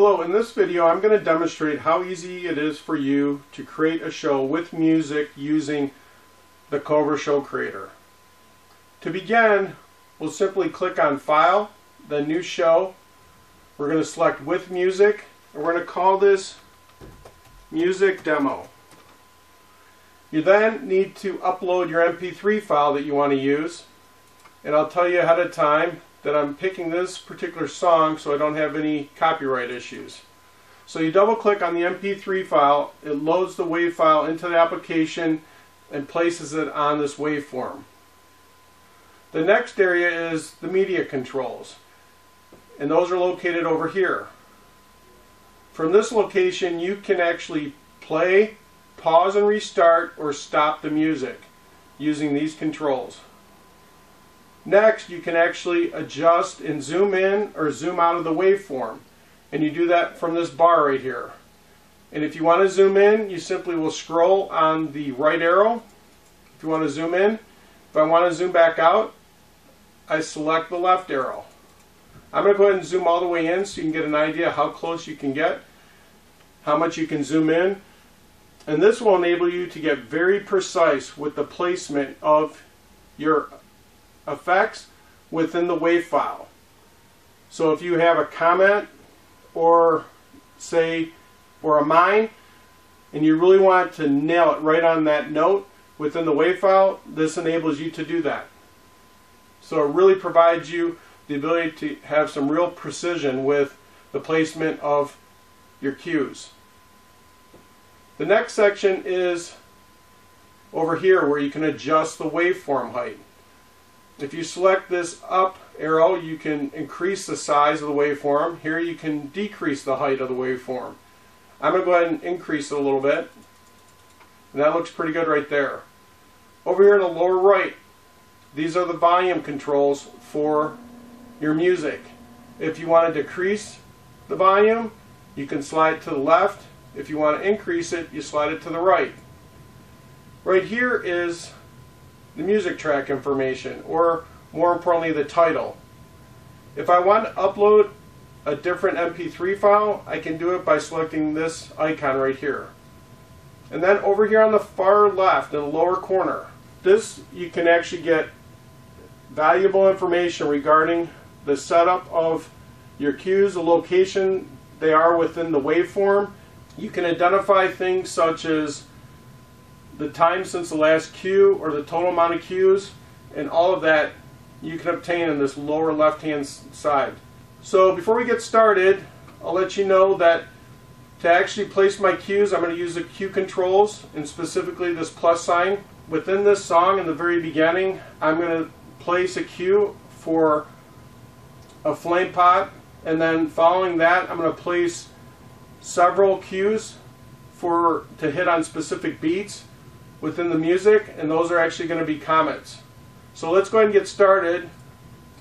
Hello, in this video I'm going to demonstrate how easy it is for you to create a show with music using the Cobra Show Creator. To begin, we'll simply click on File, then New Show. We're going to select With Music, and we're going to call this Music Demo. You then need to upload your MP3 file that you want to use, and I'll tell you ahead of time that I'm picking this particular song so I don't have any copyright issues. So you double click on the MP3 file, it loads the WAV file into the application and places it on this waveform. The next area is the media controls, and those are located over here. From this location you can actually play, pause and restart, or stop the music using these controls. Next, you can actually adjust and zoom in or zoom out of the waveform, and you do that from this bar right here. And if you want to zoom in, you simply will scroll on the right arrow if you want to zoom in. If I want to zoom back out, I select the left arrow. I'm going to go ahead and zoom all the way in so you can get an idea how close you can get, how much you can zoom in, and this will enable you to get very precise with the placement of your effects within the WAV file. So if you have a comment or a mine and you really want to nail it right on that note within the WAV file, this enables you to do that. So it really provides you the ability to have some real precision with the placement of your cues. The next section is over here where you can adjust the waveform height. If you select this up arrow, you can increase the size of the waveform. Here you can decrease the height of the waveform. I'm going to go ahead and increase it a little bit. And that looks pretty good right there. Over here in the lower right, these are the volume controls for your music. If you want to decrease the volume, you can slide it to the left. If you want to increase it, you slide it to the right. Right here is the music track information, or more importantly the title. If I want to upload a different MP3 file, I can do it by selecting this icon right here. And then over here on the far left in the lower corner, this you can actually get valuable information regarding the setup of your cues, the location they are within the waveform. You can identify things such as the time since the last cue or the total amount of cues, and all of that you can obtain in this lower left hand side. So before we get started, I'll let you know that to actually place my cues, I'm going to use the cue controls, and specifically this plus sign. Within this song in the very beginning, I'm going to place a cue for a flame pot, and then following that I'm going to place several cues to hit on specific beats within the music, and those are actually going to be comments. So let's go ahead and get started.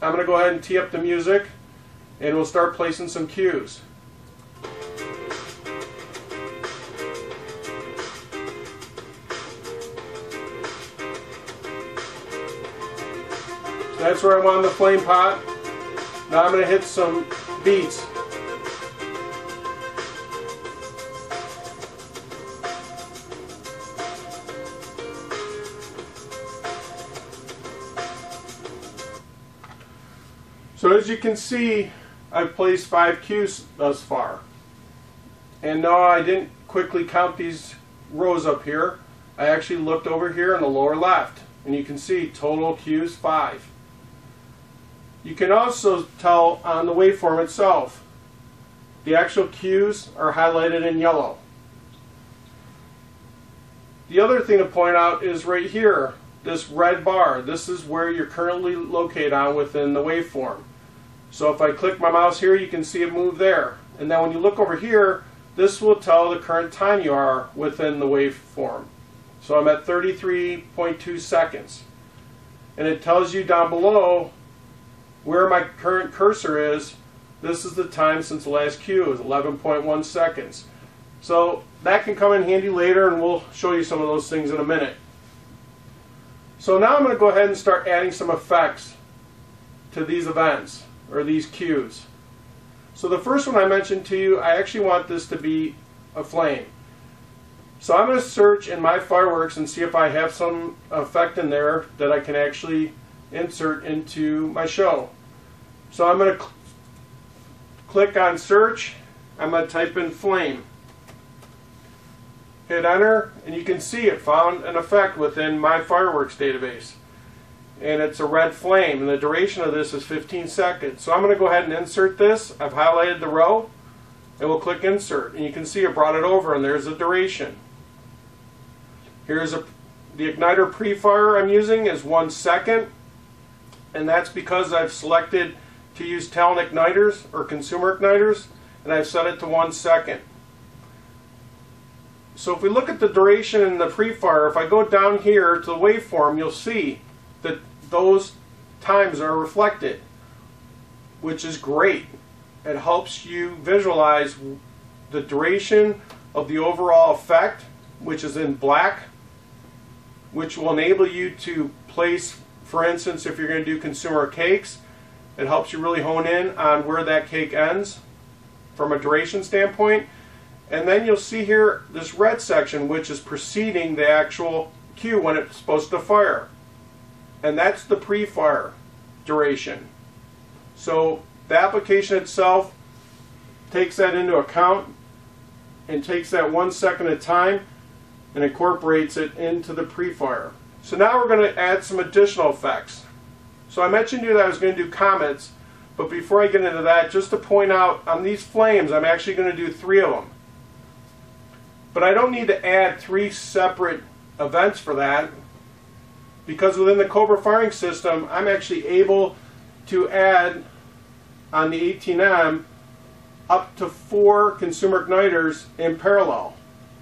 I'm going to go ahead and tee up the music, and we'll start placing some cues. So that's where I want the flame pot. Now I'm going to hit some beats. So as you can see, I've placed 5 cues thus far. And no, I didn't quickly count these rows up here. I actually looked over here in the lower left, and you can see total cues 5. You can also tell on the waveform itself, the actual cues are highlighted in yellow. The other thing to point out is right here, this red bar. This is where you're currently located on within the waveform. So if I click my mouse here, you can see it move there. And then when you look over here, this will tell the current time you are within the waveform. So I'm at 33.2 seconds. And it tells you down below where my current cursor is. This is the time since the last cue, is 11.1 seconds. So that can come in handy later, and we'll show you some of those things in a minute. So now I'm going to go ahead and start adding some effects to these events, or these cues. So the first one I mentioned to you, I actually want this to be a flame. So I'm going to search in my fireworks and see if I have some effect in there that I can actually insert into my show. So I'm going to click on search. I'm going to type in flame. Hit enter, and you can see it found an effect within my fireworks database. And it's a red flame, and the duration of this is 15 seconds. So I'm going to go ahead and insert this. I've highlighted the row, and we'll click insert. And you can see it brought it over, and there's the duration. Here's the igniter pre-fire I'm using is 1 second, and that's because I've selected to use talent igniters or consumer igniters, and I've set it to 1 second. So if we look at the duration in the pre-fire, if I go down here to the waveform, you'll see that those times are reflected, which is great. It helps you visualize the duration of the overall effect, which is in black, which will enable you to place, for instance, if you're going to do consumer cakes, it helps you really hone in on where that cake ends from a duration standpoint. And then you'll see here this red section, which is preceding the actual cue when it's supposed to fire. And that's the pre-fire duration. So the application itself takes that into account and takes that 1 second at a time and incorporates it into the pre-fire. So now we're going to add some additional effects. So I mentioned to you that I was going to do comets, but before I get into that, just to point out, on these flames I'm actually going to do 3 of them. But I don't need to add 3 separate events for that, because within the Cobra firing system I'm actually able to add on the 18M up to 4 consumer igniters in parallel.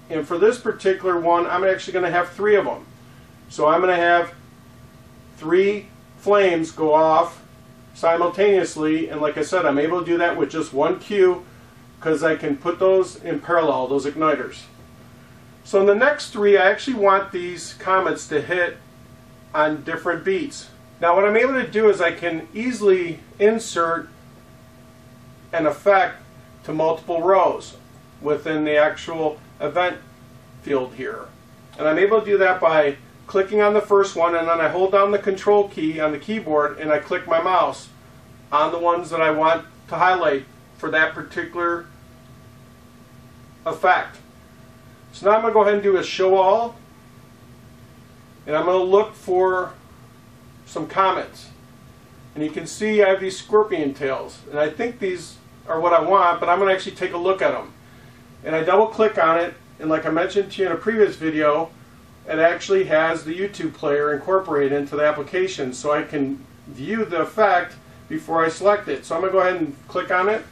And for this particular one I'm actually going to have 3 of them. So I'm going to have 3 flames go off simultaneously, and like I said, I'm able to do that with just 1 cue because I can put those in parallel, those igniters. So in the next 3 I actually want these comets to hit on different beats. Now what I'm able to do is I can easily insert an effect to multiple rows within the actual event field here. And I'm able to do that by clicking on the first one, and then I hold down the control key on the keyboard and I click my mouse on the ones that I want to highlight for that particular effect. So now I'm going to go ahead and do a show all, and I'm going to look for some comets. And you can see I have these scorpion tails, and I think these are what I want, but I'm going to actually take a look at them. And I double click on it, and like I mentioned to you in a previous video, it actually has the YouTube player incorporated into the application, so I can view the effect before I select it. So I'm going to go ahead and click on it,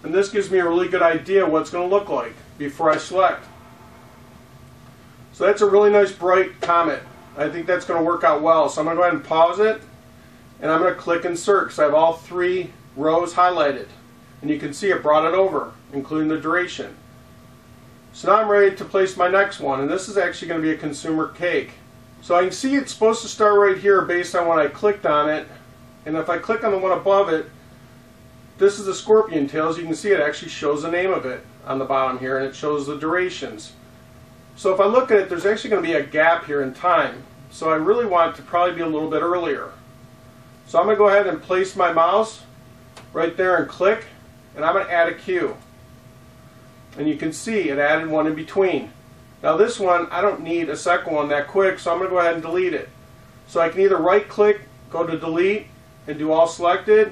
and this gives me a really good idea what it's going to look like before I select. So that's a really nice bright comet. I think that's going to work out well. So I'm going to go ahead and pause it, and I'm going to click insert because I have all 3 rows highlighted. And you can see it brought it over, including the duration. So now I'm ready to place my next one, and this is actually going to be a consumer cake. So I can see it's supposed to start right here based on when I clicked on it, and if I click on the one above it, this is the scorpion tails. You can see it actually shows the name of it on the bottom here, and it shows the durations. So if I look at it, there's actually going to be a gap here in time. So I really want it to probably be a little bit earlier. So I'm going to go ahead and place my mouse right there and click, and I'm going to add a cue. And you can see it added one in between. Now this one, I don't need a second one that quick, so I'm going to go ahead and delete it. So I can either right click, go to delete, and do all selected,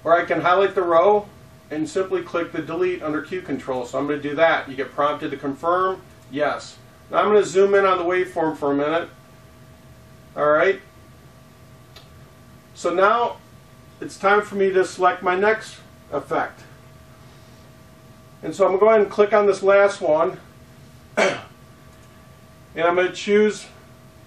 or I can highlight the row and simply click the delete under cue control. So I'm going to do that. You get prompted to confirm, yes. Now I'm going to zoom in on the waveform for a minute. Alright. So now it's time for me to select my next effect. And so I'm going to go ahead and click on this last one, and I'm going to choose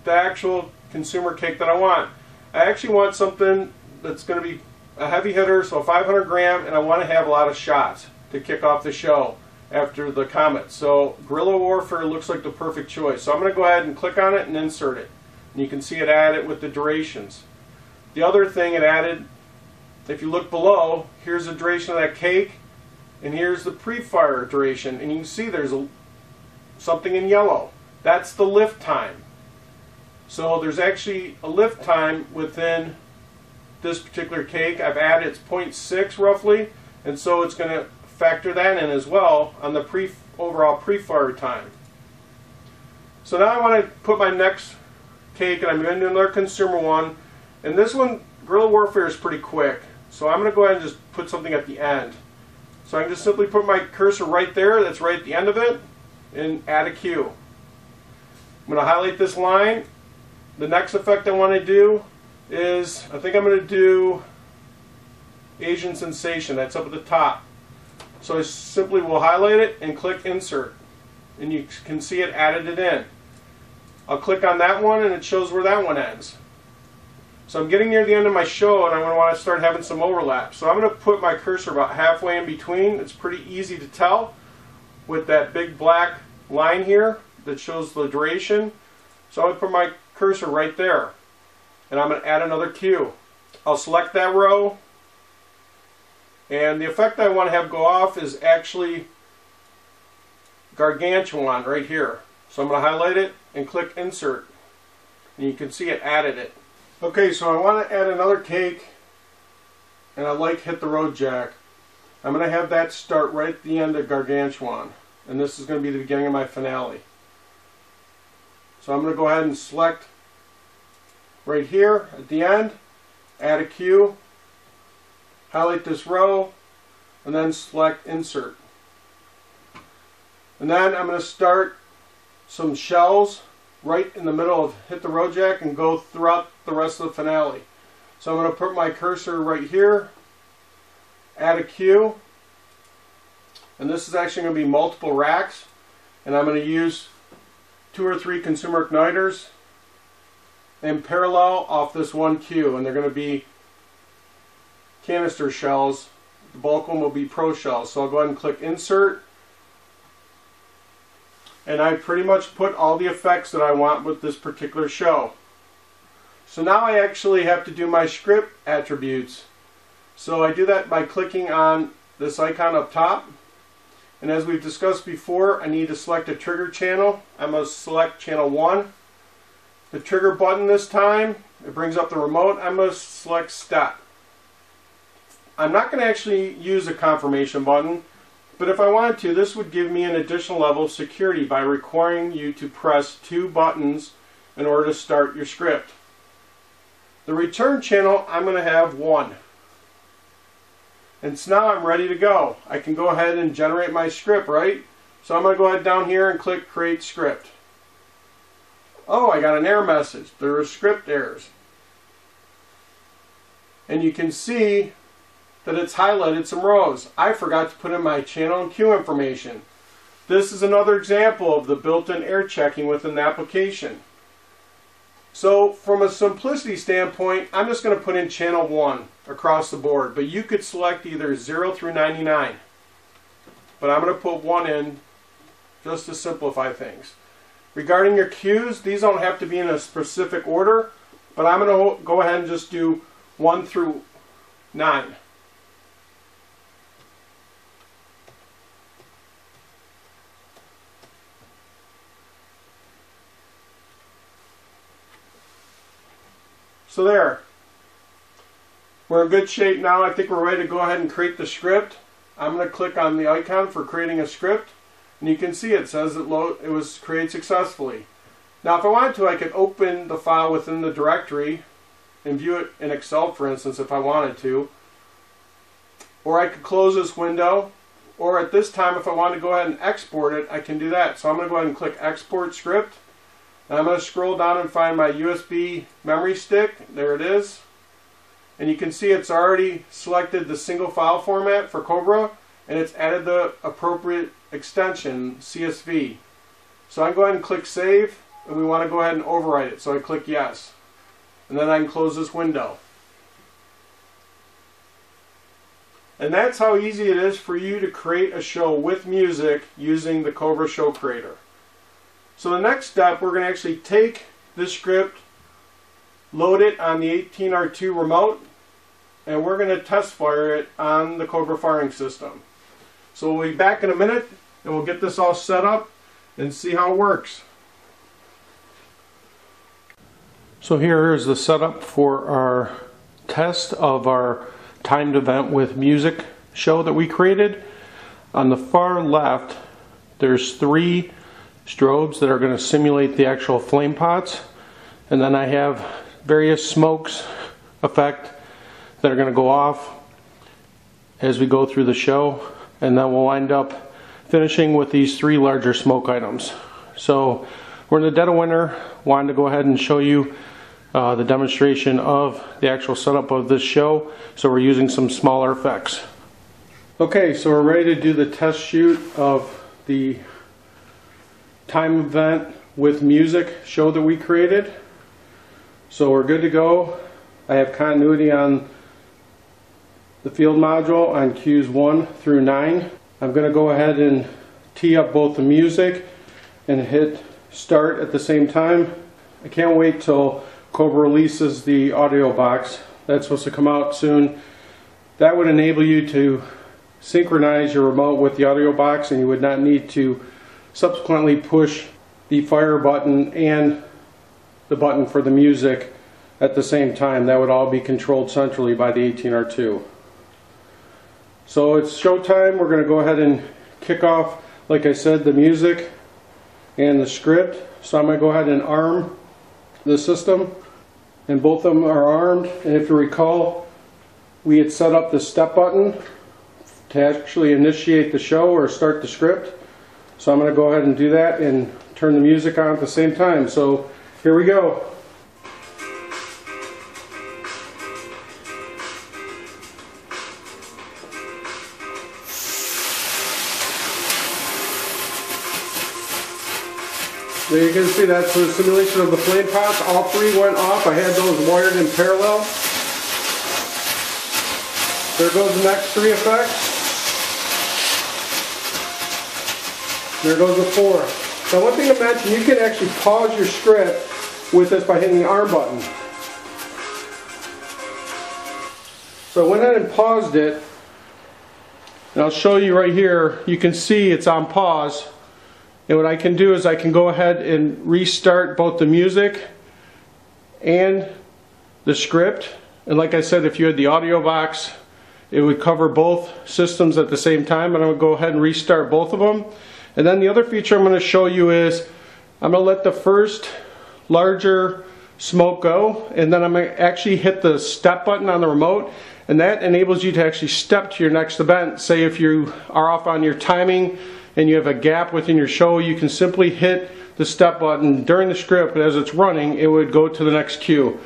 the actual consumer cake that I want. I actually want something that's going to be a heavy hitter, so 500 gram, and I want to have a lot of shots to kick off the show after the comet. So guerrilla warfare looks like the perfect choice. So I'm going to go ahead and click on it and insert it. And you can see it added with the durations. The other thing it added if you look below, here's the duration of that cake, and here's the pre-fire duration, and you can see there's something in yellow. That's the lift time. So there's actually a lift time within this particular cake. I've added it's 0.6 roughly, and so it's going to factor that in as well on the overall pre-fire time. So now I want to put my next cake, and I'm going to do another consumer one, and this one, guerrilla warfare, is pretty quick. So I'm going to go ahead and just put something at the end. So I can just simply put my cursor right there, that's right at the end of it, and add a cue. I'm going to highlight this line. The next effect I want to do is, I think I'm going to do Asian Sensation. That's up at the top. So I simply will highlight it and click Insert. And you can see it added it in. I'll click on that one and it shows where that one ends. So I'm getting near the end of my show and I'm going to want to start having some overlap. So I'm going to put my cursor about halfway in between. It's pretty easy to tell with that big black line here that shows the duration. So I'm going to put my cursor right there. And I'm going to add another cue. I'll select that row. And the effect I want to have go off is actually Gargantuan right here. So I'm going to highlight it and click Insert. And you can see it added it. Okay, so I want to add another cake, and I like Hit the Road Jack. I'm going to have that start right at the end of Gargantuan, and this is going to be the beginning of my finale. So I'm going to go ahead and select right here at the end, add a cue, highlight this row, and then select Insert. And then I'm going to start some shells right in the middle of Hit the Road Jack and go throughout the rest of the finale. So I'm going to put my cursor right here, add a cue, and this is actually going to be multiple racks, and I'm going to use 2 or 3 consumer igniters in parallel off this one cue, and they're going to be canister shells. The bulk of them will be pro shells. So I'll go ahead and click Insert. And I pretty much put all the effects that I want with this particular show. So now I actually have to do my script attributes. So I do that by clicking on this icon up top. And as we've discussed before, I need to select a trigger channel. I'm going to select channel 1. The trigger button this time, it brings up the remote. I'm going to select step. I'm not going to actually use a confirmation button. But if I wanted to, this would give me an additional level of security by requiring you to press 2 buttons in order to start your script. The return channel, I'm going to have 1. And so now I'm ready to go. I can go ahead and generate my script, right? So I'm going to go ahead down here and click Create Script. Oh, I got an error message. There are script errors. And you can see that it's highlighted some rows. I forgot to put in my channel and queue information. This is another example of the built-in error checking within the application. So from a simplicity standpoint, I'm just going to put in channel 1 across the board, but you could select either 0 through 99. But I'm going to put 1 in just to simplify things. Regarding your queues, these don't have to be in a specific order, but I'm going to go ahead and just do 1 through 9. So there, we're in good shape now. I think we're ready to go ahead and create the script. I'm going to click on the icon for creating a script, and you can see it says it was created successfully. Now if I wanted to, I could open the file within the directory and view it in Excel, for instance, if I wanted to. Or I could close this window, or at this time if I wanted to go ahead and export it, I can do that. So I'm going to go ahead and click Export Script. And I'm going to scroll down and find my USB memory stick. There it is. And you can see it's already selected the single file format for Cobra, and it's added the appropriate extension, CSV. So I can go ahead and click Save, and we want to go ahead and overwrite it. So I click Yes. And then I can close this window. And that's how easy it is for you to create a show with music using the Cobra Show Creator. So the next step, we're going to actually take this script, load it on the 18R2 remote, and we're going to test fire it on the Cobra firing system. So we'll be back in a minute and we'll get this all set up and see how it works. So here is the setup for our test of our timed event with music show that we created. On the far left there's 3 strobes that are going to simulate the actual flame pots, and then I have various smokes effect that are going to go off as we go through the show, and then we'll wind up finishing with these 3 larger smoke items. So we're in the dead of winter. Wanted to go ahead and show you the demonstration of the actual setup of this show, so we're using some smaller effects. Okay, so we're ready to do the test shoot of the time event with music show that we created. So we're good to go. I have continuity on the field module on cues 1 through 9. I'm going to go ahead and tee up both the music and hit start at the same time. I can't wait till Cobra releases the audio box. That's supposed to come out soon. That would enable you to synchronize your remote with the audio box, and you would not need to subsequently push the fire button and the button for the music at the same time. That would all be controlled centrally by the 18R2. So it's showtime. We're going to go ahead and kick off, like I said, the music and the script. So I'm going to go ahead and arm the system, and both of them are armed. And if you recall, we had set up the step button to actually initiate the show or start the script. So I'm going to go ahead and do that and turn the music on at the same time. So here we go. So you can see that's the simulation of the flame pots. All 3 went off. I had those wired in parallel. There goes the next 3 effects. There goes the 4. Now one thing to mention, you can actually pause your script with this by hitting the arm button. So I went ahead and paused it, and I'll show you right here. You can see it's on pause. And what I can do is I can go ahead and restart both the music and the script. And like I said, if you had the audio box, it would cover both systems at the same time, and I would go ahead and restart both of them. And then the other feature I'm going to show you is I'm going to let the first larger smoke go, and then I'm going to actually hit the step button on the remote, and that enables you to actually step to your next event. Say if you are off on your timing and you have a gap within your show, you can simply hit the step button during the script, but as it's running, it would go to the next cue.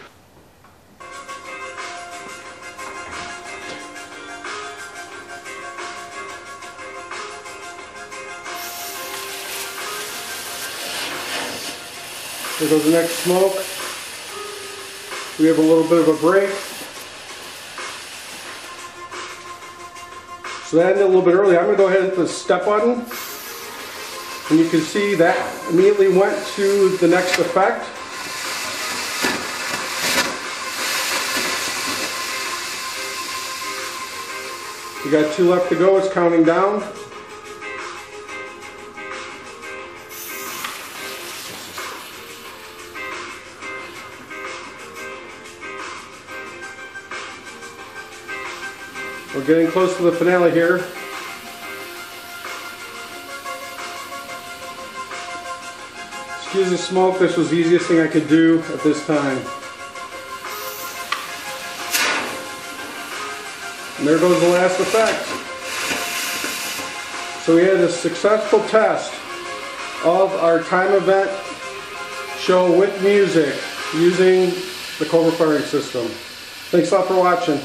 There goes the next smoke. We have a little bit of a break. So that ended a little bit early. I'm going to go ahead and hit the step button. And you can see that immediately went to the next effect. We got 2 left to go. It's counting down. We're getting close to the finale here. Excuse the smoke, this was the easiest thing I could do at this time. And there goes the last effect. So we had a successful test of our time event show with music using the Cobra firing system. Thanks a lot for watching.